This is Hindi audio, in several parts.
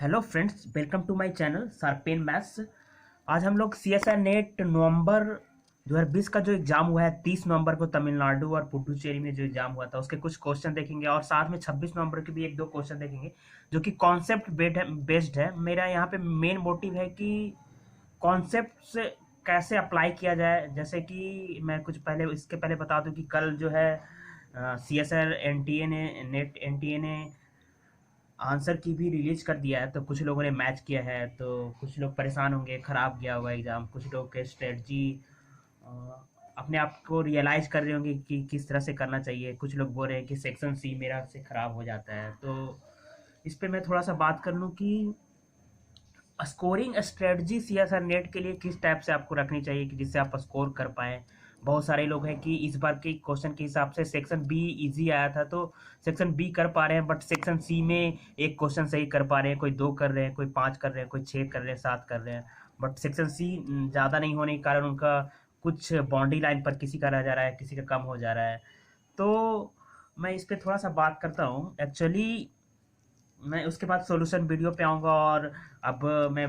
Hello friends, welcome to my channel sharpen maths. आज हम लोग C S R NET November 2020 का जो एग्ज़ाम हुआ है 30 नवंबर को तमिलनाडु और पुडुचेरी में जो एग्ज़ाम हुआ था उसके कुछ क्वेश्चन देखेंगे और साथ में 26 नवंबर के भी एक दो क्वेश्चन देखेंगे जो कि कॉन्सेप्ट बेस्ड है। मेरा यहाँ पे मेन मोटिव है कि कॉन्सेप्ट से कैसे अप्लाई किया जाए। जैसे कि मैं कुछ पहले इसके पहले बता दूं कि कल जो है C S R N T A ने नेट एन टी ए ने आंसर की भी रिलीज कर दिया है। तो कुछ लोगों ने मैच किया है, तो कुछ लोग परेशान होंगे, खराब गया होगा एग्ज़ाम। कुछ लोग के स्ट्रेटजी अपने आप को रियलाइज कर रहे होंगे कि किस तरह से करना चाहिए। कुछ लोग बोल रहे हैं कि सेक्शन सी मेरा से ख़राब हो जाता है। तो इस पे मैं थोड़ा सा बात कर लूँ कि scoring strategy C S R NET के लिए किस टाइप से आपको रखनी चाहिए कि जिससे आप स्कोर कर पाएँ। बहुत सारे लोग हैं कि इस बार के क्वेश्चन के हिसाब से सेक्शन बी इजी आया था तो सेक्शन बी कर पा रहे हैं, बट सेक्शन सी में एक क्वेश्चन सही कर पा रहे हैं, कोई 2 कर रहे हैं, कोई 5 कर रहे हैं, कोई 6 कर रहे हैं, 7 कर रहे हैं। बट सेक्शन सी ज़्यादा नहीं होने के कारण उनका कुछ बाउंड्री लाइन पर किसी का रह जा रहा है, किसी का कम हो जा रहा है। तो मैं इस पे थोड़ा सा बात करता हूँ। एक्चुअली मैं उसके बाद सॉल्यूशन वीडियो पे आऊँगा। और अब मैं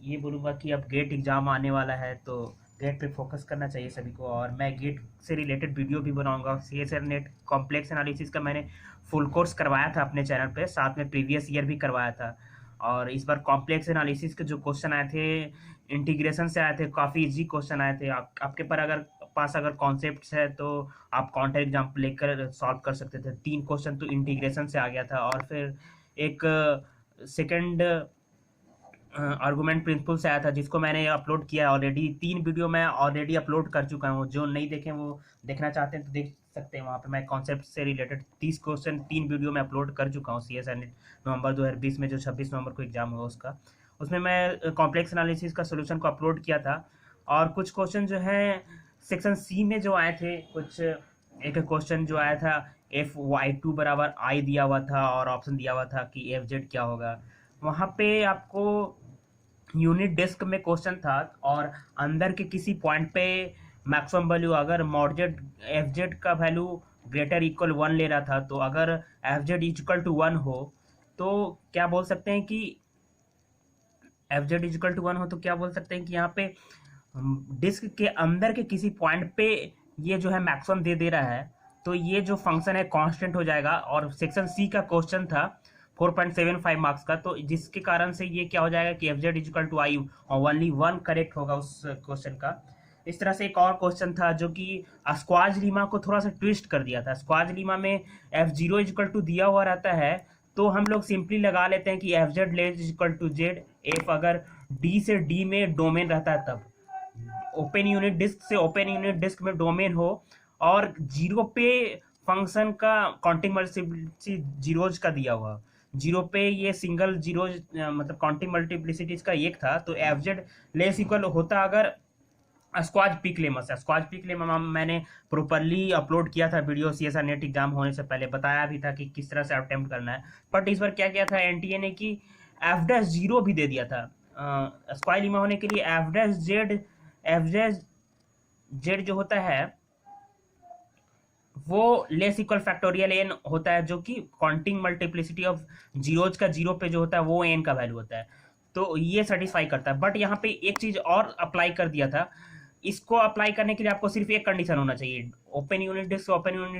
ये बोलूँगा कि अब गेट एग्ज़ाम आने वाला है तो गेट पे फोकस करना चाहिए सभी को। और मैं गेट से रिलेटेड वीडियो भी बनाऊँगा। C S R NET complex analysis का मैंने फुल कोर्स करवाया था अपने चैनल पे, साथ में प्रीवियस ईयर भी करवाया था। और इस बार कॉम्प्लेक्स एनालिसिस के जो क्वेश्चन आए थे इंटीग्रेशन से आए थे, काफ़ी इजी क्वेश्चन आए थे। आपके पास अगर कॉन्सेप्ट्स है तो आप काउंटर एग्जाम लेकर सॉल्व कर सकते थे। 3 क्वेश्चन तो इंटीग्रेशन से आ गया था। और फिर एक सेकंड आर्गुमेंट प्रिंसिपल से आया था जिसको मैंने अपलोड किया है ऑलरेडी। 3 वीडियो मैं ऑलरेडी अपलोड कर चुका हूँ। जो नहीं देखें वो देखना चाहते हैं तो देख सकते हैं। वहाँ पे मैं कॉन्सेप्ट से रिलेटेड 30 क्वेश्चन 3 वीडियो में अपलोड कर चुका हूँ। सी एस एन नवंबर 2020 में जो 26 नवंबर को एग्जाम हुआ उसका, उसमें मैं कॉम्प्लेक्स एनालिसिस का सोल्यूशन को अपलोड किया था। और कुछ क्वेश्चन जो हैं सेक्शन सी में जो आए थे, कुछ एक क्वेश्चन जो आया था एफ वाई टू बराबर आई दिया हुआ था और ऑप्शन दिया हुआ था कि एफ जेड क्या होगा। वहाँ पे आपको यूनिट डिस्क में क्वेश्चन था और अंदर के किसी पॉइंट पे मैक्सिमम वैल्यू अगर मॉडजेड एफ जेड का वैल्यू ग्रेटर इक्वल 1 ले रहा था, तो अगर एफ जेड इक्वल टू 1 हो तो क्या बोल सकते हैं कि एफ जेड इक्वल टू 1 हो तो क्या बोल सकते हैं कि यहाँ पे डिस्क के अंदर के किसी पॉइंट पे ये जो है मैक्सिमम दे दे रहा है, तो ये जो फंक्शन है कांस्टेंट हो जाएगा। और सेक्शन सी का क्वेश्चन था 4.75 मार्क्स का, तो जिसके कारण से ये क्या हो जाएगा कि एफ जेड इजिकल टू आई और ओनली 1 करेक्ट होगा उस क्वेश्चन का। इस तरह से एक और क्वेश्चन था जो कि स्क्वाज लीमा को थोड़ा सा ट्विस्ट कर दिया था। स्क्वाज लीमा में एफ जीरो इजिकल टू दिया हुआ रहता है तो हम लोग सिंपली लगा लेते हैं कि F Z less equal to Z F अगर डी से डी में डोमेन रहता है तब। ओपन यूनिट डिस्क से ओपन यूनिट डिस्क में डोमेन हो और जीरो पे फंक्शन का काउंटिंग मल्टीप्लिसिटी जीरोज का दिया हुआ, जीरो पे ये सिंगल जीरोज मतलब काउंटिंग मल्टीप्लिसिटीज का एक था, तो एफजेड लेस इक्वल होता अगर स्क्वाज पिक लेमा से। स्क्वाज पिक लेमा मैंने प्रॉपरली अपलोड किया था video C S R NET exam होने से पहले, बताया भी था कि किस तरह से अटेम्प्ट करना है। बट इस बार क्या किया था एनटीए ने कि एफ डैश जीरो भी दे दिया था स्क्वाज लीमा होने के लिए। एफ डैश जेड जो होता है वो लेस इक्वल फैक्टोरियल एन होता है, जो कि काउंटिंग मल्टीप्लिसिटी ऑफ जीरोज का जीरो पे जो होता है वो एन का वैल्यू होता है। तो ये सेटिस्फाई करता है। बट यहाँ पे एक चीज और अप्लाई कर दिया था। इसको अप्लाई करने के लिए आपको सिर्फ एक कंडीशन होना चाहिए, ओपन यूनिट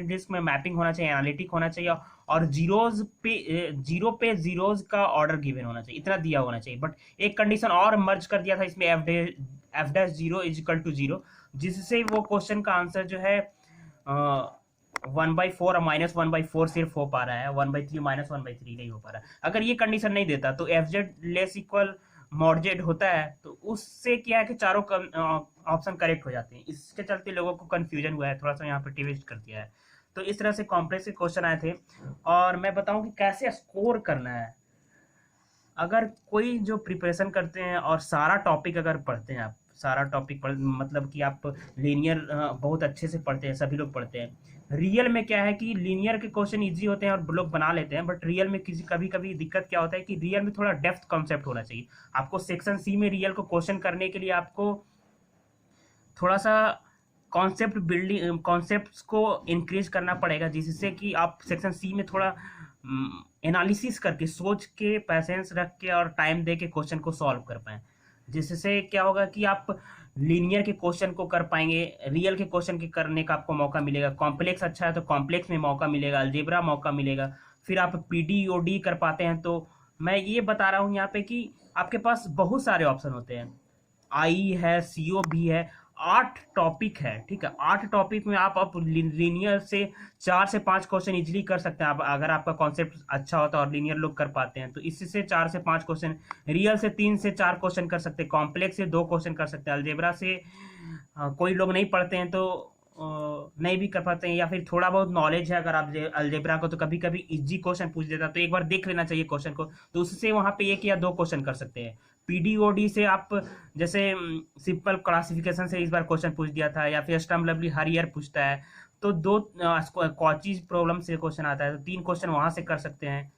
डिस्क में मैपिंग होना चाहिए, एनालिटिक होना चाहिए और जीरो पे जीरोज का ऑर्डर गिवन होना चाहिए, इतना दिया होना चाहिए। बट एक कंडीशन और मर्ज कर दिया था इसमें F dash zero is equal to zero, जिससे वो क्वेश्चन का आंसर जो है 1/4 और -1/4 सिर्फ हो पा रहा है, 1/3 -1/3 नहीं हो पा रहा है। अगर ये कंडीशन नहीं देता तो एफ जेड लेस इक्वल मॉडजेड होता है, तो उससे क्या है कि चारों ऑप्शन करेक्ट हो जाते हैं। इसके चलते लोगों को कंफ्यूजन हुआ है, थोड़ा सा यहाँ पे ट्विस्ट कर दिया है। तो इस तरह से कॉम्प्लेक्स क्वेश्चन आए थे। और मैं बताऊं कि कैसे स्कोर करना है। अगर कोई जो प्रिपरेशन करते हैं और सारा टॉपिक अगर पढ़ते हैं, आप सारा टॉपिक पढ़ मतलब कि आप लीनियर बहुत अच्छे से पढ़ते हैं, सभी लोग पढ़ते हैं। रियल में क्या है कि लीनियर के क्वेश्चन इजी होते हैं और लोग बना लेते हैं, बट रियल में किसी कभी कभी दिक्कत क्या होता है कि रियल में थोड़ा डेप्थ कॉन्सेप्ट होना चाहिए। आपको सेक्शन सी में रियल को क्वेश्चन करने के लिए आपको थोड़ा सा कॉन्सेप्ट बिल्डिंग कॉन्सेप्ट्स को इंक्रीज करना पड़ेगा, जिससे कि आप सेक्शन सी में थोड़ा एनालिसिस करके, सोच के, पैसेंस रख के और टाइम दे के क्वेश्चन को सॉल्व कर पाएँ। जिससे क्या होगा कि आप लीनियर के क्वेश्चन को कर पाएंगे, रियल के क्वेश्चन के करने का आपको मौका मिलेगा, कॉम्प्लेक्स अच्छा है तो कॉम्प्लेक्स में मौका मिलेगा, अलजेब्रा मौका मिलेगा, फिर आप पीडीओडी कर पाते हैं। तो मैं ये बता रहा हूँ यहाँ पे कि आपके पास बहुत सारे ऑप्शन होते हैं, आई है, सीओ भी है, 8 टॉपिक है, ठीक है। 8 टॉपिक में आप लीनियर से 4 से 5 क्वेश्चन इजीली कर सकते हैं, आप अगर आपका कॉन्सेप्ट अच्छा होता है और लीनियर लोग कर पाते हैं तो इससे 4 से 5 क्वेश्चन, रियल से 3 से 4 क्वेश्चन कर सकते हैं, कॉम्प्लेक्स से 2 क्वेश्चन कर सकते हैं, अलजेब्रा से कोई लोग नहीं पढ़ते हैं तो नहीं भी कर पाते हैं, या फिर थोड़ा बहुत नॉलेज है अगर आप अलजेब्रा को तो कभी कभी इजी क्वेश्चन पूछ देता है तो एक बार देख लेना चाहिए क्वेश्चन को, तो उससे वहां पे 1 या 2 क्वेश्चन कर सकते हैं। पीडीओडी से आप जैसे सिंपल क्लासिफिकेशन से इस बार क्वेश्चन पूछ दिया था, या फिर स्टर्म लवली हर ईयर पूछता है तो 2 कॉचीज प्रॉब्लम से क्वेश्चन आता है तो 3 क्वेश्चन वहां से कर सकते हैं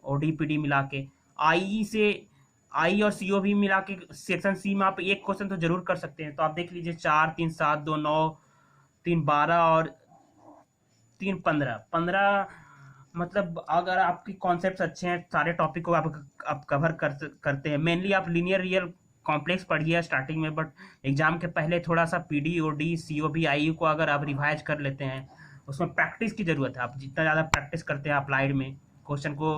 ओडी पीडी मिला के। आई से, आई और सीओ भी मिला के सेक्शन सी में आप 1 क्वेश्चन तो जरूर कर सकते हैं। तो आप देख लीजिए 4 3 7 2 9 3 12 और 3 15 15, मतलब अगर आपकी कॉन्सेप्ट्स अच्छे हैं सारे टॉपिक को आप कवर करते हैं। मेनली आप लीनियर रियल कॉम्प्लेक्स पढ़िए स्टार्टिंग में, बट एग्जाम के पहले थोड़ा सा पीडी ओडी सीओ भी आई को अगर आप रिवाइज कर लेते हैं, उसमें प्रैक्टिस की जरूरत है। आप जितना ज़्यादा प्रैक्टिस करते हैं अप्लाइड में, क्वेश्चन को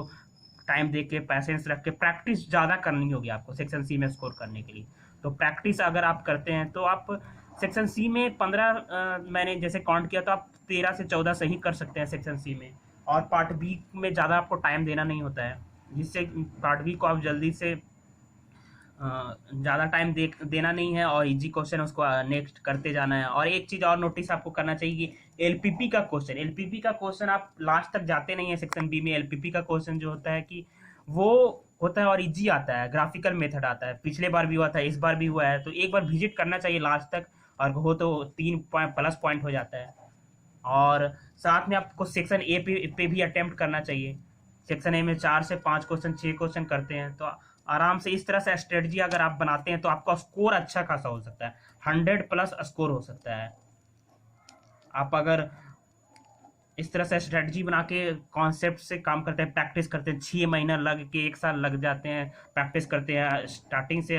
टाइम दे के पैसेंस रख के प्रैक्टिस ज़्यादा करनी होगी आपको सेक्शन सी में स्कोर करने के लिए। तो प्रैक्टिस अगर आप करते हैं तो आप सेक्शन सी में 15 मैंने जैसे काउंट किया तो आप 13 से 14 सही कर सकते हैं सेक्शन सी में, और पार्ट बी में ज़्यादा आपको टाइम देना नहीं होता है, जिससे पार्ट बी को आप जल्दी से ज़्यादा टाइम देना नहीं है और इजी क्वेश्चन उसको नेक्स्ट करते जाना है। और एक चीज़ और नोटिस आपको करना चाहिए कि एलपीपी का क्वेश्चन आप लास्ट तक जाते नहीं है सेक्शन बी में। एलपीपी का क्वेश्चन जो होता है कि वो होता है और इजी आता है, ग्राफिकल मेथड आता है, पिछले बार भी हुआ था, इस बार भी हुआ है, तो एक बार विजिट करना चाहिए लास्ट तक, और हो तो 3 प्लस पॉइंट हो जाता है। और साथ में आपको सेक्शन ए पे भी अटेम्प्ट करना चाहिए। सेक्शन ए में 4 से 5 क्वेश्चन, 6 क्वेश्चन करते हैं तो आराम से इस तरह से स्ट्रेटजी अगर आप बनाते हैं तो आपका स्कोर अच्छा खासा हो सकता है, 100 प्लस स्कोर हो सकता है। आप अगर इस तरह से स्ट्रेटजी बना के कॉन्सेप्ट से काम करते हैं, प्रैक्टिस करते हैं, 6 महीना लग के 1 साल लग जाते हैं, प्रैक्टिस करते हैं स्टार्टिंग से,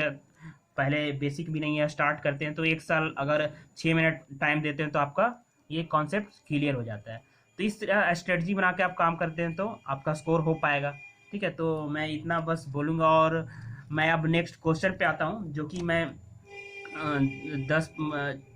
पहले बेसिक भी नहीं है स्टार्ट करते हैं तो 1 साल अगर 6 मिनट टाइम देते हैं तो आपका ये कॉन्सेप्ट क्लियर हो जाता है। तो इस तरह स्ट्रेटजी बना के आप काम करते हैं तो आपका स्कोर हो पाएगा, ठीक है। तो मैं इतना बस बोलूँगा, और मैं अब नेक्स्ट क्वेश्चन पे आता हूँ जो कि मैं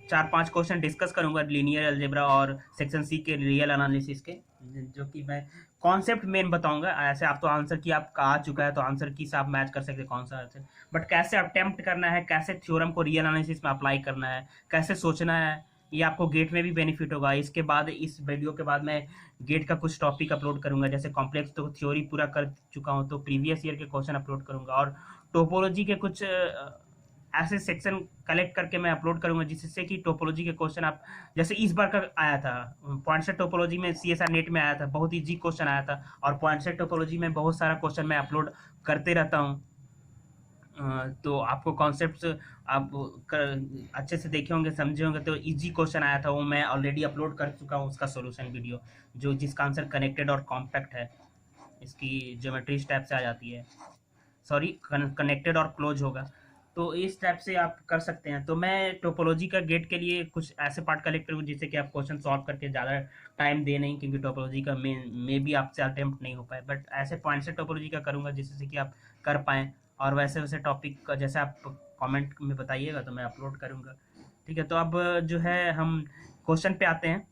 4-5 क्वेश्चन डिस्कस करूंगा लीनियर अलजेब्रा और सेक्शन सी के रियल एनालिसिस के, जो कि मैं कॉन्सेप्ट मेन बताऊंगा। ऐसे आप तो आंसर की आपका आ चुका है तो आंसर की से आप मैच कर सकते हैं कौन सा आंसर, बट कैसे अटेम्प्ट करना है, कैसे थ्योरम को रियल एनालिसिस में अप्लाई करना है, कैसे सोचना है, ये आपको गेट में भी बेनिफिट होगा। इसके बाद इस वीडियो के बाद मैं गेट का कुछ टॉपिक अपलोड करूंगा, जैसे कॉम्प्लेक्स तो थ्योरी पूरा कर चुका हूँ तो प्रीवियस ईयर के क्वेश्चन अपलोड करूंगा, और टोपोलॉजी के कुछ ऐसे सेक्शन कलेक्ट करके मैं अपलोड करूंगा जिससे कि टोपोलॉजी के क्वेश्चन आप, जैसे इस बार का आया था पॉइंटसेट टोपोलॉजी में CSR नेट में आया था, बहुत इजी क्वेश्चन आया था, और पॉइंटसेट टोपोलॉजी में बहुत सारा क्वेश्चन मैं अपलोड करते रहता हूँ। तो आपको कॉन्सेप्ट आप अच्छे से देखे होंगे, समझे होंगे, तो इजी क्वेश्चन आया था वो मैं ऑलरेडी अपलोड कर चुका हूँ उसका सॉल्यूशन वीडियो, जो जिसका आंसर कनेक्टेड और कॉम्पैक्ट है, इसकी ज्योमेट्री इस टाइप से आ जाती है, सॉरी कनेक्टेड और क्लोज होगा, तो इस टाइप से आप कर सकते हैं। तो मैं टोपोलॉजी का गेट के लिए कुछ ऐसे पार्ट कलेक्ट करूँ जिससे कि आप क्वेश्चन सॉल्व करके ज़्यादा टाइम दे नहीं, क्योंकि टोपोलॉजी का मे भी आपसे अटेम्प्ट नहीं हो पाए, बट ऐसे पॉइंट से टोपोलॉजी का करूँगा जिससे कि आप कर पाएँ, और वैसे वैसे टॉपिक का जैसे आप कमेंट में बताइएगा तो मैं अपलोड करूँगा, ठीक है। तो अब जो है हम क्वेश्चन पे आते हैं।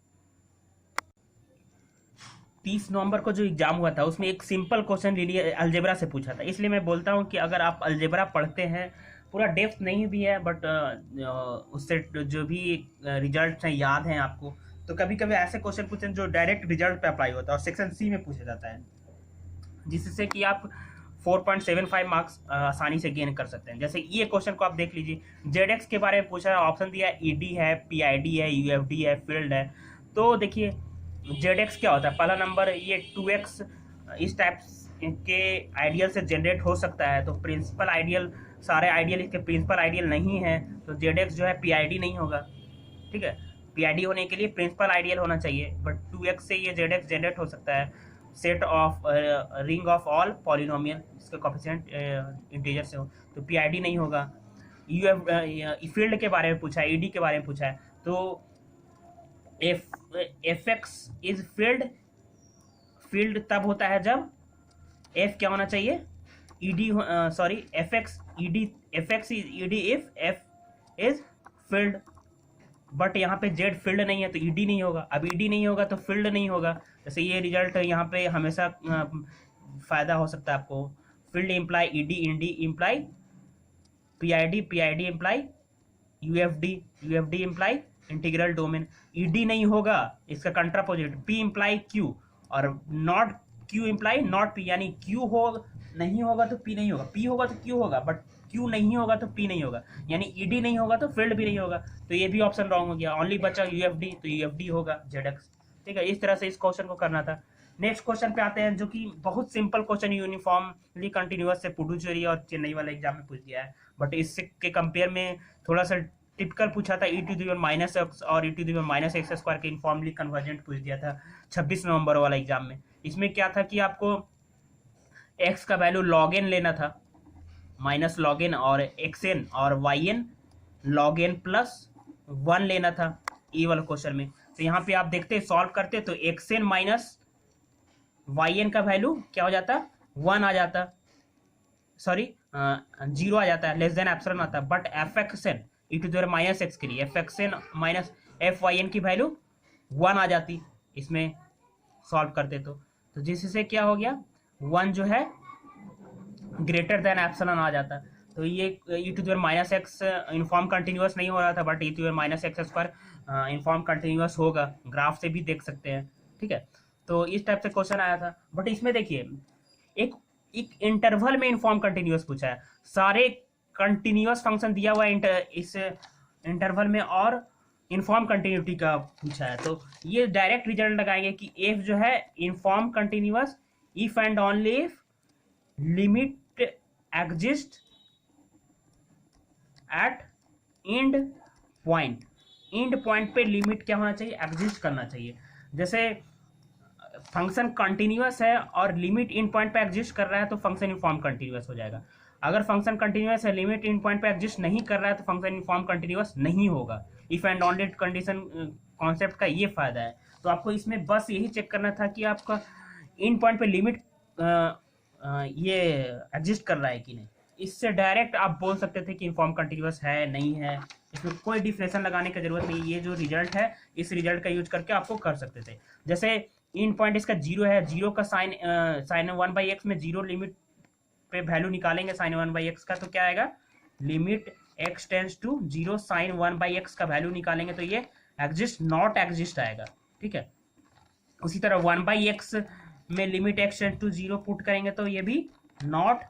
30 नवंबर को जो एग्जाम हुआ था उसमें एक सिंपल क्वेश्चन अलजेब्रा से पूछा था, इसलिए मैं बोलता हूँ कि अगर आप अलजेब्रा पढ़ते हैं, पूरा डेप्थ नहीं भी है बट उससे जो भी रिजल्ट हैं याद हैं आपको, तो कभी कभी ऐसे क्वेश्चन पूछते हैं जो डायरेक्ट रिजल्ट पे अप्लाई होता है और सेक्शन सी में पूछा जाता है, जिससे कि आप 4.75 मार्क्स आसानी से गेन कर सकते हैं। जैसे ये क्वेश्चन को आप देख लीजिए, जेड के बारे में पूछा है, ऑप्शन दिया है ईडी है, पीआईडी है, यूएफडी है, फील्ड है। तो देखिए जेड क्या होता है, पहला नंबर ये 2x इस टाइप के आइडियल से जनरेट हो सकता है, तो प्रिंसिपल आइडियल, सारे आइडियल इसके प्रिंसिपल आइडियल नहीं है, तो जेड जो है पीआईडी नहीं होगा, ठीक है। पीआईडी होने के लिए प्रिंसिपल आइडियल होना चाहिए, बट 2x से ये जेड जनरेट हो सकता है। Set of ring of all polynomial, इसका कोफिशिएंट इंटीजर से हो, तो पीआईडी नहीं होगा। यूएफ फील्ड के बारे में पूछा है, ईडी के बारे में पूछा है, तो F x is field, field तब होता है जब एफ क्या होना चाहिए, ED, sorry F x ED, F x is ED if F is field, but यहाँ पे जेड फील्ड नहीं है तो ईडी नहीं होगा। अब ईडी नहीं होगा तो फील्ड नहीं होगा। जैसे ये रिजल्ट यहाँ पे हमेशा फायदा हो सकता है आपको, field imply ED, ED imply PID, PID imply UFD, UFD imply integral domain. ED नहीं होगा, इसका कंट्रापोजिट पी इम्प्लाई क्यू, और not Q imply not P, यानी क्यू हो नहीं होगा तो पी नहीं होगा, पी होगा तो क्यू होगा, बट क्यू नहीं होगा तो पी नहीं होगा, यानी ईडी नहीं होगा तो फील्ड भी नहीं होगा। तो ये भी ऑप्शन रॉन्ग हो गया, ओनली बचा यूएफडी, तो यूएफडी होगा जेडएक्स। ठीक है, इस तरह से इस क्वेश्चन को करना था। नेक्स्ट क्वेश्चन पे आते हैं, जो कि बहुत सिंपल क्वेश्चन, यूनिफॉर्मली कंटिन्यूअस से पुडुचेरी और चेन्नई वाले एग्जाम में पूछ दिया है, बट इससे के कंपेयर में थोड़ा सा टिपिकल पूछा था। E to the minus x और e to the minus x square के इनफॉर्मली कन्वर्जेंट पूछ दिया था 26 नवंबर वाला एग्जाम में। इसमें क्या था कि आपको एक्स का वैल्यू लॉग एन लेना था, माइनस लॉग एन, और एक्स एन और Y N log N plus 1 लेना था ये वाला क्वेश्चन में। तो यहाँ पे आप देखते सॉल्व करते तो X N minus Y N का वैल्यू क्या हो जाता, 1 आ जाता, सॉरी 0 आ जाता है, लेस देन एप्सिलॉन आता है। But F X N E to the minus X के लिए F X N minus F Y N की वैल्यू 1 आ जाती इसमें सॉल्व करते तो जिससे क्या हो गया, 1 जो है ग्रेटर देन एप्सिलॉन आ जाता। तो ये e to the minus x uniform continuous नहीं हो रहा था, but e to the minus x square uniform continuous होगा, ग्राफ से भी देख सकते हैं। ठीक है, तो इस टाइप से क्वेश्चन आया था। बट इसमें देखिए एक एक इंटरवल में इनफॉर्म कंटिन्यूअस पूछा है, सारे कंटिन्यूअस फंक्शन दिया हुआ है इस इंटरवल में, और इनफॉर्म कंटिन्यूटी का पूछा है। तो ये डायरेक्ट रिजल्ट लगाएंगे कि एफ जो है inform continuous if and only if limit exist at and point. And point पे लिमिट क्या होना चाहिए, एग्जिस्ट करना चाहिए। जैसे फंक्शन कंटिन्यूअस है और लिमिट इन पॉइंट पे एग्जिस्ट कर रहा है तो फंक्शन इनफॉर्म कंटिन्यूअस हो जाएगा। अगर फंक्शन कंटिन्यूअस है, लिमिट इन पॉइंट पे एग्जिस्ट नहीं कर रहा है तो फंक्शन इनफॉर्म कंटिन्यूअस नहीं होगा। If and only condition concept का ये फायदा है। तो आपको इसमें बस यही चेक करना था कि आपका इन पॉइंट पे लिमिट ये एग्जिस्ट कर रहा है कि नहीं। इससे डायरेक्ट आप बोल सकते थे कि इनफॉर्म कंटिन्यूअस है नहीं है, इसमें कोई डिफरेंशन लगाने की जरूरत नहीं। ये जो रिजल्ट है इस रिजल्ट का यूज करके आपको कर सकते थे। जैसे इन पॉइंट इसका 0 है, 0 का साइन 1/x में 0 लिमिट पे वैल्यू निकालेंगे साइन 1/x का, तो क्या आएगा, limit x tends to 0 sine 1/x का वैल्यू निकालेंगे तो ये एग्जिस्ट नॉट एग्जिस्ट आएगा। ठीक है, उसी तरह 1/x में limit x tends to 0 put करेंगे तो ये भी नॉट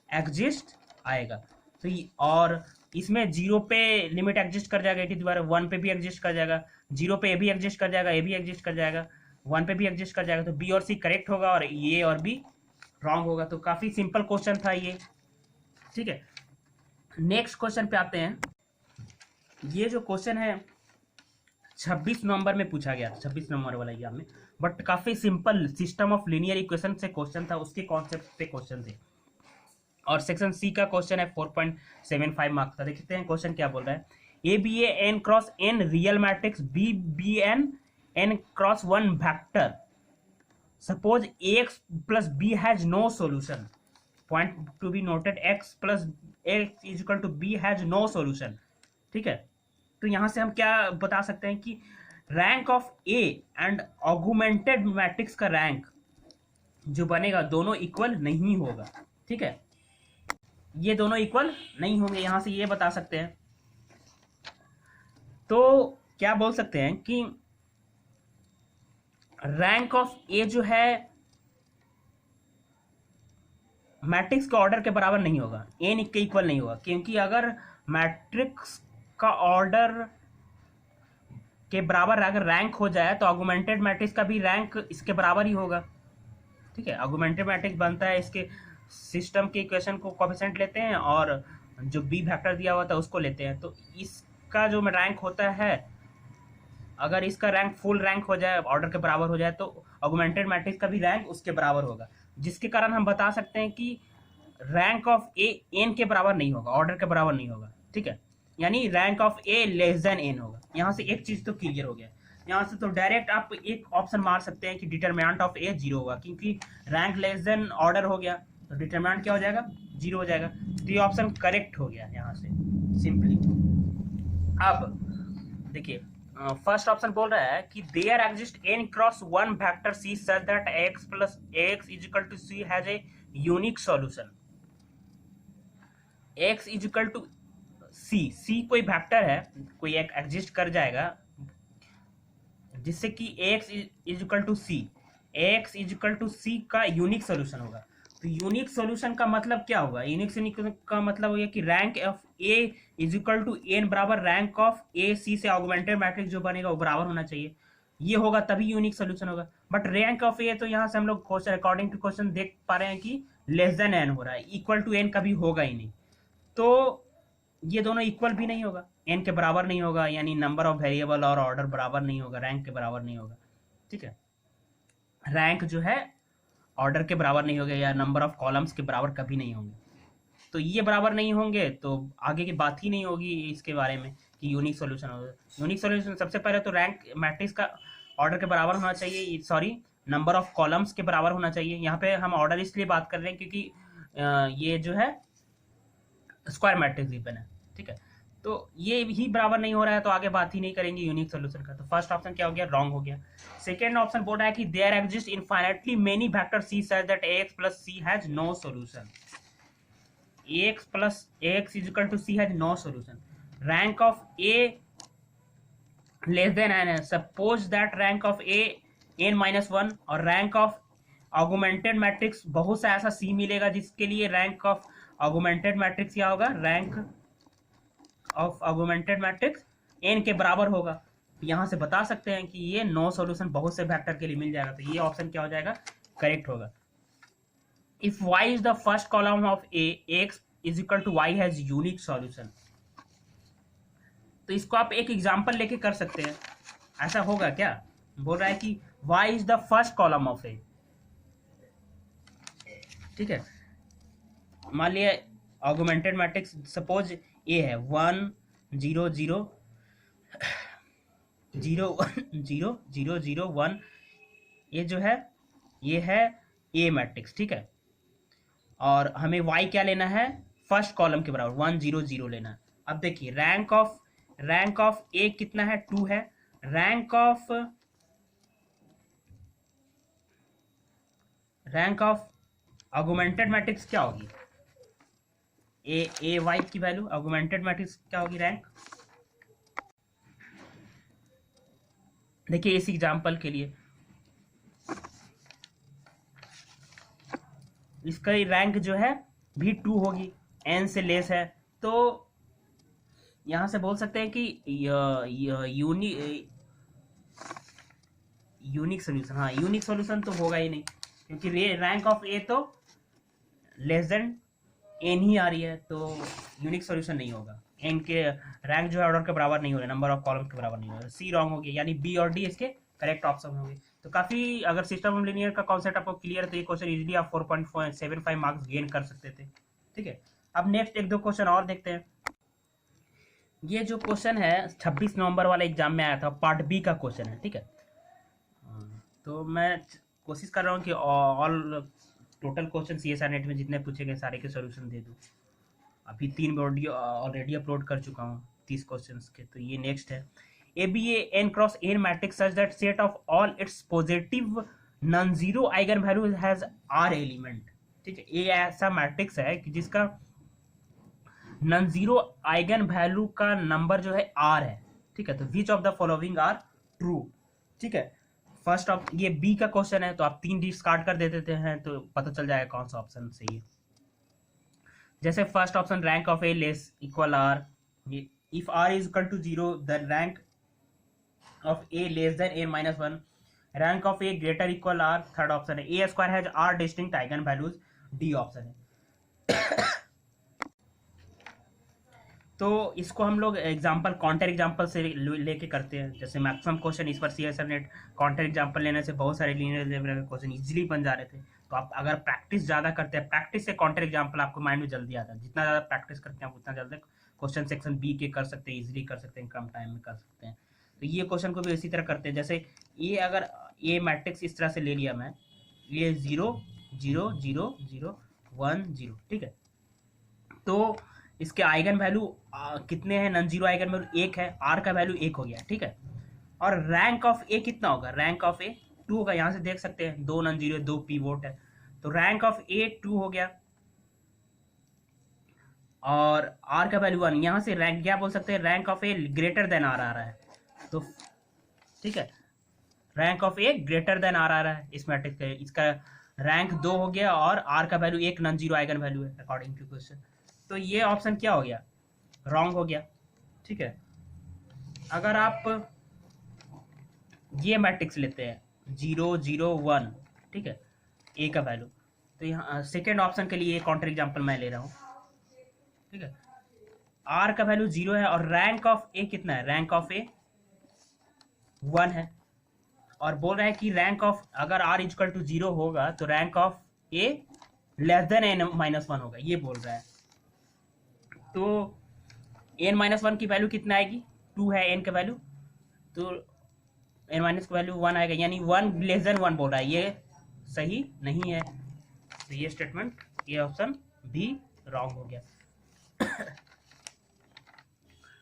एग्जिस्ट आएगा। तो और इसमें 0 पे लिमिट एग्जिस्ट कर जाएगा, दोबारा 1 पे भी एग्जिस्ट कर जाएगा, 0 पे ए भी एग्जिस्ट कर जाएगा, ए भी एग्जिस्ट कर जाएगा, 1 पे भी एग्जिस्ट कर जाएगा। तो बी और सी करेक्ट होगा और ए और बी रॉन्ग होगा। तो काफी सिंपल क्वेश्चन था ये। ठीक है, नेक्स्ट क्वेश्चन पे आते हैं। ये जो क्वेश्चन है 26 नवंबर में पूछा गया था, 26 नवंबर वाला एग्जाम में, बट काफी simple system of linear equation से क्वेश्चन था, उसके कॉन्सेप्ट पे क्वेश्चन थे। और सेक्शन सी का क्वेश्चन है 4.75 मार्क्स का। देखते हैं क्वेश्चन क्या बोल रहा है। A be N cross N real matrix B be N N cross 1 vector, suppose X plus B has no solution. Point to be noted, X plus x is equal to B has no solution. ठीक है, तो यहां से हम क्या बता सकते हैं कि rank of A and augmented matrix का रैंक जो बनेगा दोनों इक्वल नहीं होगा। ठीक है, ये दोनों इक्वल नहीं होंगे, यहां से ये बता सकते हैं। तो क्या बोल सकते हैं कि रैंक ऑफ ए जो है मैट्रिक्स के ऑर्डर के बराबर नहीं होगा, एन के इक्वल नहीं होगा, क्योंकि अगर मैट्रिक्स का ऑर्डर के बराबर अगर रैंक हो जाए तो ऑगुमेंटेड मैट्रिक्स का भी रैंक इसके बराबर ही होगा। ठीक है, ऑगुमेंटेड मैट्रिक्स बनता है, इसके सिस्टम के इक्वेशन को कोफिशिएंट लेते हैं और जो बी वेक्टर दिया हुआ था उसको लेते हैं। तो इसका जो रैंक होता है अगर इसका रैंक फुल रैंक हो जाए, ऑर्डर के बराबर हो जाए, तो ऑगमेंटेड मैट्रिक्स का भी रैंक उसके बराबर होगा, जिसके कारण हम बता सकते हैं कि रैंक ऑफ ए एन के बराबर नहीं होगा, ऑर्डर के बराबर नहीं होगा। ठीक है, यानी rank of A less than N होगा। यहाँ से एक चीज तो क्लियर हो गया। यहाँ से तो डायरेक्ट आप एक ऑप्शन मार सकते हैं कि डिटरमिनेंट ऑफ ए जीरो होगा, क्योंकि रैंक लेस देन ऑर्डर हो गया, तो डिटरमिनेंट क्या हो जाएगा, जीरो हो जाएगा। तो ये ऑप्शन करेक्ट हो गया यहाँ से सिंपली। अब देखिए, फर्स्ट ऑप्शन बोल रहा है कि there exist an cross one vector C such that x plus x is equal to C has a unique solution. X is equal to c, c कोई वेक्टर है, कोई एक एग्जिस्ट कर जाएगा जिससे कि x is equal to c, x is equal to c का यूनिक सॉल्यूशन होगा। तो यूनिक सॉल्यूशन का मतलब क्या होगा, यूनिक सॉल्यूशन का मतलब हो गया कि rank of A is equal to N बराबर रैंक ऑफ ए सी से ऑगमेंटेड मैट्रिक्स जो बनेगा वो बराबर होना चाहिए, ये होगा तभी यूनिक सॉल्यूशन होगा। बट रैंक ऑफ ए तो यहाँ से हम लोग क्वेश्चन अकॉर्डिंग टू क्वेश्चन देख पा रहे हैं कि लेस देन एन हो रहा है, इक्वल टू एन कभी होगा ही नहीं। तो ये दोनों इक्वल भी नहीं होगा, एन के बराबर नहीं होगा, यानी नंबर ऑफ वेरिएबल और ऑर्डर बराबर नहीं होगा, रैंक के बराबर नहीं होगा। ठीक है, रैंक जो है ऑर्डर के बराबर नहीं होगा या नंबर ऑफ कॉलम्स के बराबर कभी नहीं होंगे। तो ये बराबर नहीं होंगे तो आगे की बात ही नहीं होगी इसके बारे में कि यूनिक सॉल्यूशन होगा। यूनिक सॉल्यूशन सबसे पहले तो रैंक मैट्रिक्स का ऑर्डर के बराबर होना चाहिए, सॉरी नंबर ऑफ कॉलम्स के बराबर होना चाहिए। यहाँ पे हम ऑर्डर इसलिए बात कर रहे हैं क्योंकि ये जो है स्क्वायर मैट्रिक्स गिवन है। ठीक है, तो ये ही बराबर नहीं हो रहा है तो आगे बात ही नहीं करेंगे यूनिक सॉल्यूशन का। तो फर्स्ट ऑप्शन क्या हो गया, रॉन्ग हो गया। सेकेंड ऑप्शन बोल रहा है कि there exist infinitely many vector C such that ax plus C has no solution. ax plus ax is equal to C has no solution. Rank of a less than n है, suppose that rank of a n minus one, और रैंक ऑफ ऑगमेंटेड मैट्रिक्स बहुत सा ऐसा सी मिलेगा जिसके लिए रैंक ऑफ ऑगमेंटेड मैट्रिक्स क्या होगा, rank of augmented matrix N के बराबर होगा। यहां से बता सकते हैं कि ये नो सॉल्यूशन बहुत से वेक्टर के लिए मिल जाएगा, तो ये ऑप्शन क्या हो जाएगा, करेक्ट होगा। If y is the first column of a, x is equal to y has unique solution. तो इसको आप एक एग्जांपल लेके कर सकते हैं, ऐसा होगा क्या, बोल रहा है कि y is the first column of a। ठीक है, मान लिया ऑगमेंटेड मैट्रिक्स सपोज ए है 1 0 0 0 0 0 0 1, ये जो है ये है ए मैट्रिक्स। ठीक है, और हमें वाई क्या लेना है, फर्स्ट कॉलम के बराबर 1 0 0 लेना है। अब देखिए रैंक ऑफ ए कितना है, 2 है। रैंक ऑफ ऑगमेंटेड मैट्रिक्स क्या होगी, ए वाई की वैल्यू, ऑगमेंटेड मैट्रिक्स क्या होगी, रैंक। देखिए इस एग्जांपल के लिए इसका रैंक जो है भी 2 होगी, एन से लेस है, तो यहां से बोल सकते हैं कि यूनिक सोल्यूशन, हाँ यूनिक सोल्यूशन तो होगा ही नहीं, क्योंकि रैंक ऑफ ए तो लेस देन एन ही आ रही है, तो यूनिक सॉल्यूशन नहीं होगा। एन के रैंक जो है ऑर्डर के बराबर नहीं हो रहा, नंबर ऑफ कॉलम के बराबर नहीं हो रहा। सी रॉन्ग हो गया, यानी बी और डी इसके करेक्ट ऑप्शन होंगे। तो काफी, अगर सिस्टम ऑफ लीनियर का कॉन्सेप्ट आपको क्लियर है तो ये क्वेश्चन इजीली आप 4.75 मार्क्स गेन कर सकते थे। ठीक है, अब नेक्स्ट एक दो क्वेश्चन और देखते हैं। ये जो क्वेश्चन है 26 नवंबर वाले एग्जाम में आया था, पार्ट बी का क्वेश्चन है। ठीक है, तो मैं कोशिश कर रहा हूँ कि all total question CSR net में जितने पूछे गए सारे के सॉल्यूशन दे दूँ। अभी 3 वीडियो ऑलरेडी अपलोड कर चुका हूँ 30 क्वेश्चंस के। तो ये नेक्स्ट है, A be N cross N matrix such that set of all its positive non zero eigen value has R element. ठीक है, ये ऐसा मैट्रिक्स है कि जिसका नॉन जीरो आइगन वैल्यू का नंबर जो है आर है। ठीक है, तो which of the following are true. ठीक है, फर्स्ट ऑफ ये बी का क्वेश्चन है, तो आप 3 डिस्कार्ड कर देते हैं तो पता चल जाएगा कौन सा ऑप्शन सही है। जैसे first option rank of A less equal r, if r is equal to 0 the rank of A less than A minus 1, rank of A greater equal r, third option है। A square has r distinct eigen values, D option है। तो इसको हम लोग एग्जांपल काउंटर एग्जांपल से लेके करते हैं। जैसे मैक्सिमम क्वेश्चन इस पर सीएसआर नेट काउंटर एग्जांपल लेने से बहुत सारे लीनियर अलजेब्रा के क्वेश्चन इजीली बन जा रहे थे। तो आप अगर प्रैक्टिस ज़्यादा करते हैं, प्रैक्टिस से काउंटर एग्जांपल आपको माइंड में जल्दी आता है। जितना ज़्यादा प्रैक्टिस करते हैं आप उतना जल्दी क्वेश्चन सेक्शन बी के कर सकते हैं, इजीली कर सकते हैं, कम टाइम में कर सकते हैं। तो ये क्वेश्चन को भी इसी तरह करते हैं। जैसे ये अगर ये मैट्रिक्स इस तरह से ले लिया मैं, ये 0 0 0 0 1 0, ठीक है। तो इसके आइगन वैल्यू कितने हैं? नॉन जीरो आइगन वैल्यू 1 है, आर का वैल्यू 1 हो गया, ठीक है। और रैंक ऑफ ए कितना होगा? रैंक ऑफ ए 2 होगा। यहाँ से देख सकते हैं 2 नॉन जीरो, 2 पीवोट है, तो रैंक ऑफ ए 2 हो गया। और आर का वैल्यू 1, यहाँ से रैंक क्या बोल सकते हैं? Rank of A greater than r आ रहा है, तो ठीक है, rank of A greater than r आ रहा है इस मैट्रिक्स का। इसका रैंक 2 हो गया और आर का value 1 non zero eigen value है अकॉर्डिंग टू क्वेश्चन। तो ये ऑप्शन क्या हो गया? रॉन्ग हो गया, ठीक है। अगर आप ये मैट्रिक्स लेते हैं 0 0 1, ठीक है, ए का वैल्यू, तो यहाँ सेकेंड ऑप्शन के लिए काउंटर एग्जांपल मैं ले रहा हूँ, ठीक है। आर का वैल्यू 0 है और रैंक ऑफ ए कितना है? रैंक ऑफ ए 1 है, और बोल रहा है कि रैंक ऑफ, अगर आर इक्वल टू 0 होगा तो rank of A less than N minus 1 होगा, ये बोल रहा है। तो एन माइनस 1 की वैल्यू कितना आएगी? 2 है एन का वैल्यू, तो एन माइनस का वैल्यू 1 आएगा, यानी 1 लेस देन 1 बोल रहा है, ये सही नहीं है। तो ये स्टेटमेंट, ये ऑप्शन भी रॉन्ग हो गया।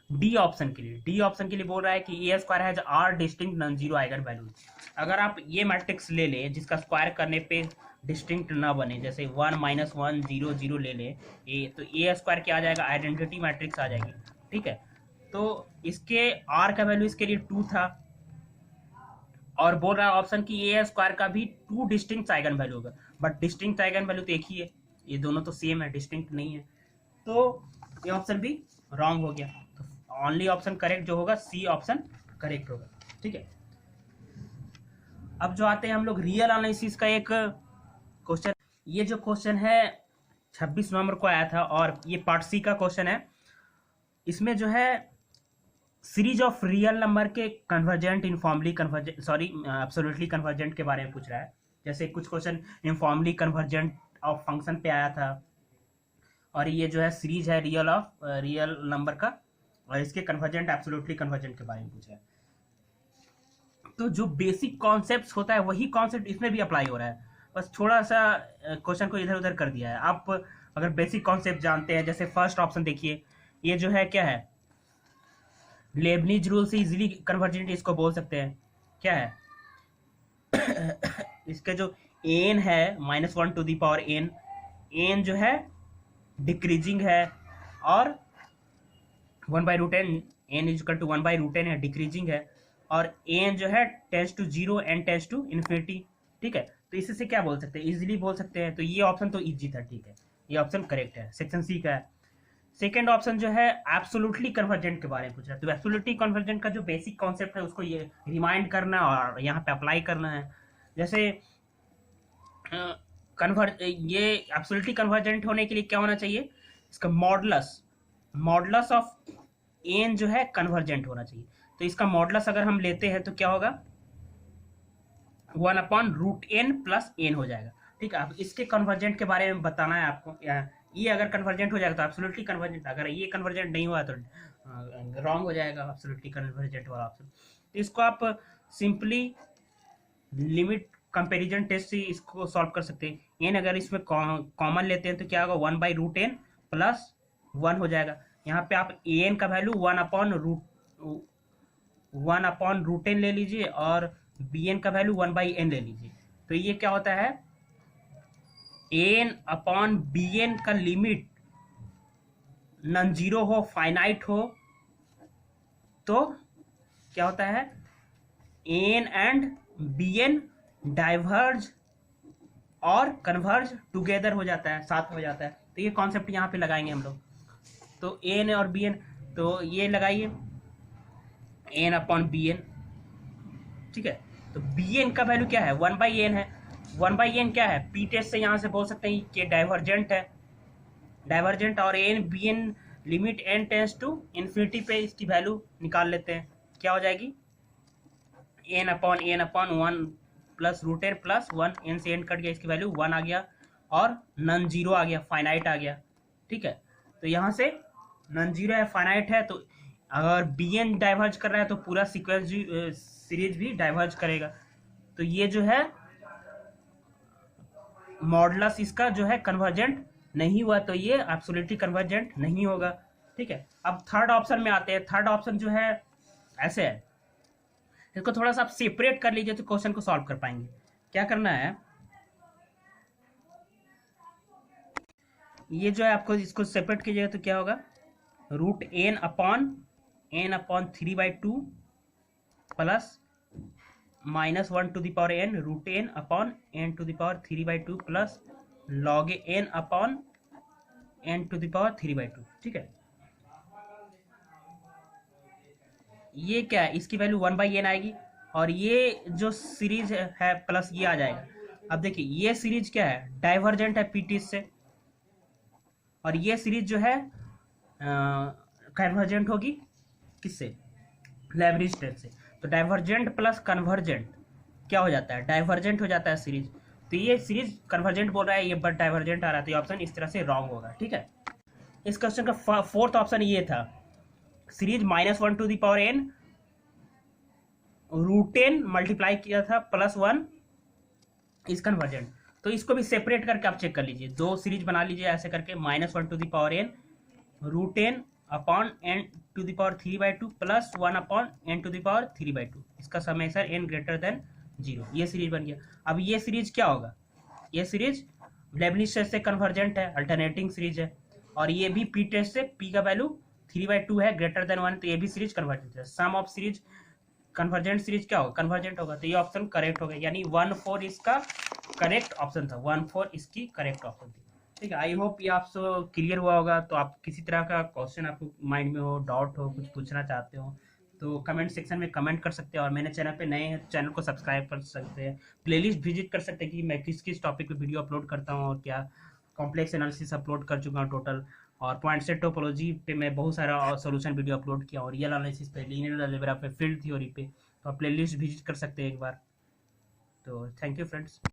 डी ऑप्शन के लिए बोल रहा है कि A square has r distinct non zero eigen values. अगर आप ये मैट्रिक्स ले लें जिसका स्क्वायर करने पे डिस्टिंक्ट ना बने, जैसे 1 -1 0 0 ले लें ए, तो ए स्क्वायर क्या आ जाएगा? आइडेंटिटी मैट्रिक्स आ जाएगी, ठीक है। तो इसके आर का वैल्यू इसके लिए 2 था, और बोल रहा है ऑप्शन की ए स्क्वायर का भी 2 डिस्टिंक्ट आइगन वैल्यू होगा, बट डिस्टिंक्ट आइगन वैल्यू तो एक ही है, ये दोनों तो सेम है, डिस्टिंक्ट नहीं है। तो ये ऑप्शन भी रॉन्ग हो गया। तो ओनली ऑप्शन करेक्ट जो होगा सी ऑप्शन करेक्ट होगा, ठीक है। अब जो आते हैं हम लोग रियल एनालिसिस का एक क्वेश्चन। ये जो क्वेश्चन है 26 नवंबर को आया था और ये पार्ट सी का क्वेश्चन है। इसमें जो है सीरीज ऑफ रियल नंबर के convergent, informally convergent, sorry absolutely convergent के बारे में पूछ रहा है। जैसे कुछ question informally convergent of function पे आया था, और ये जो है सीरीज है रियल नंबर का, और इसके कन्वर्जेंट एब्सोल्युटली कन्वर्जेंट के बारे में पूछा है। तो जो बेसिक कॉन्सेप्ट्स होता है वही कॉन्सेप्ट इसमें भी अप्लाई हो रहा है, बस थोड़ा सा क्वेश्चन को इधर उधर कर दिया है। आप अगर बेसिक कॉन्सेप्ट जानते हैं, जैसे फर्स्ट ऑप्शन देखिए, ये जो है क्या है? लेबनिज रूल से इजीली कन्वर्जेंट इसको बोल सकते हैं। क्या है? इसके जो एन है -1 to the power N, N जो है डिक्रीजिंग है, और 1/√n, N is equal to 1/√n है, डिक्रीजिंग है, और एन जो है tends to 0 and tends to infinity, ठीक है। तो इससे क्या बोल सकते हैं? इजीली बोल सकते हैं। तो ये ऑप्शन तो इजी था, ठीक है, ये ऑप्शन करेक्ट है, सेक्शन सी का है। सेकेंड ऑप्शन जो है एब्सोल्युटली कन्वर्जेंट के बारे में पूछ रहा है। तो एब्सोल्युटली कन्वर्जेंट का जो बेसिक कॉन्सेप्ट है उसको ये रिमाइंड करना और यहाँ पे अप्लाई करना है। जैसे ये एब्सोल्युटली कन्वर्जेंट होने के लिए क्या होना चाहिए? इसका मॉडुलस ऑफ एन जो है कन्वर्जेंट होना चाहिए। तो इसका मॉडुलस अगर हम लेते हैं तो क्या होगा? 1/√n प्लस n हो जाएगा, ठीक है। अब इसके कन्वर्जेंट के बारे में बताना है आपको। ये अगर कन्वर्जेंट हो जाएगा तो एब्सोल्युटली कन्वर्जेंट, अगर ये कन्वर्जेंट नहीं हुआ तो रॉन्ग हो जाएगा एब्सोल्युटली कन्वर्जेंट वाला ऑप्शन। तो इसको आप सिंपली लिमिट कंपैरिजन टेस्ट से इसको सॉल्व कर सकते हैं। n अगर इसमें कॉमन लेते हैं तो क्या होगा? 1/√n प्लस 1 हो जाएगा। यहाँ पे आप an का वैल्यू 1/√n ले लीजिए और bn का वैल्यू 1/n ले लीजिए। तो ये क्या होता है? n/bn का लिमिट नॉन जीरो हो, फाइनाइट हो, तो क्या होता है? n एंड bn डाइवर्ज और कन्वर्ज टुगेदर हो जाता है, साथ में हो जाता है। तो ये कॉन्सेप्ट यहाँ पे लगाएंगे हम लोग। तो n और bn, तो ये लगाइए n/bn, ठीक है। तो bn का वैल्यू क्या है? 1/n है। 1/n क्या है? पी टेस्ट से यहाँ से बोल सकते हैं कि डाइवर्जेंट है, डाइवर्जेंट, और n bn limit N tends to infinity पे इसकी वैल्यू निकाल लेते हैं, क्या हो जाएगी, N upon one plus root N plus one, N से एन कट गया, इसकी वैल्यू वन आ गया और नॉन जीरो आ गया, फाइनाइट आ गया। ठीक है, तो यहाँ से नॉन जीरो है, फाइनाइट है, तो अगर बी एन डाइवर्ज कर रहा है तो पूरा सीक्वेंस सीरीज भी डाइवर्ज करेगा। तो ये जो है मॉडुलस इसका जो है कन्वर्जेंट नहीं हुआ, तो ये एब्सोल्युटली कन्वर्जेंट नहीं होगा। ठीक है, अब थर्ड ऑप्शन में आते हैं। थर्ड ऑप्शन जो है ऐसे है, इसको थोड़ा सा आप सेपरेट कर लीजिए तो क्वेश्चन को सॉल्व कर पाएंगे। क्या करना है, ये जो है आपको इसको सेपरेट कीजिएगा तो क्या होगा, root N upon 3/2 plus minus 1 to the power N root N upon N to the power 3/2 plus log N upon N to the power 3/2। ठीक है, ये क्या है, इसकी वैल्यू 1/n आएगी और ये जो सीरीज है प्लस ये आ जाएगा। अब देखिए ये सीरीज क्या है, डाइवर्जेंट है पीटी से, और ये सीरीज जो है कन्वर्जेंट होगी किससे, लैब्रिस्टेट से। तो डाइवर्जेंट प्लस कन्वर्जेंट क्या हो जाता है, डाइवर्जेंट हो जाता है सीरीज। तो ये सीरीज कन्वर्जेंट बोल रहा है, ये बट डाइवर्जेंट आ रहा था, ये ऑप्शन इस तरह से रॉन्ग होगा। ठीक है, इस क्वेश्चन का फोर्थ ऑप्शन ये था, series -1 to the power n root N multiply किया था प्लस 1 इज कन्वर्जेंट। तो इसको भी सेपरेट करके आप चेक कर लीजिए, दो सीरीज बना लीजिए ऐसे करके, -1 to the power n root N upon n to the power 3/2 plus 1 upon n to the power 3/2, इसका समेशन n ग्रेटर देन 0, ये सीरीज बन गया। अब ये सीरीज क्या होगा, ये सीरीज लेबनिज से कन्वर्जेंट है, अल्टरनेटिंग सीरीज है, और ये भी पी टेस्ट से p का वैल्यू 3/2 है ग्रेटर देन 1, तो ये भी सीरीज कन्वर्जेंट है। सम ऑफ सीरीज कन्वर्जेंट सीरीज क्या होगा, कन्वर्जेंट होगा, तो ये ऑप्शन करेक्ट होगा, यानी 1/4 इसका करेक्ट ऑप्शन था, 1/4 इसकी करेक्ट ऑप्शन थी। ठीक है, आई होप ये आपको क्लियर हुआ होगा। तो आप किसी तरह का क्वेश्चन आपको माइंड में हो, डाउट हो, कुछ पूछना चाहते हो तो कमेंट सेक्शन में कमेंट कर सकते हैं, और मेरे चैनल पे नए हैं तो चैनल को सब्सक्राइब कर सकते हैं, प्लेलिस्ट विजिट कर सकते हैं कि मैं किस किस टॉपिक पे वीडियो अपलोड करता हूँ, और क्या कॉम्प्लेक्स एनालिसिस अपलोड कर चुका हूँ टोटल, और पॉइंट सेट टोपोलॉजी पे मैं बहुत सारा सोल्यूशन वीडियो अपलोड किया, और रियल एनालिसिस पे, लीनियर अलजेब्रा पे, फील्ड थ्योरी पे, तो आप प्लेलिस्ट विजिट कर सकते हैं एक बार। तो थैंक यू फ्रेंड्स।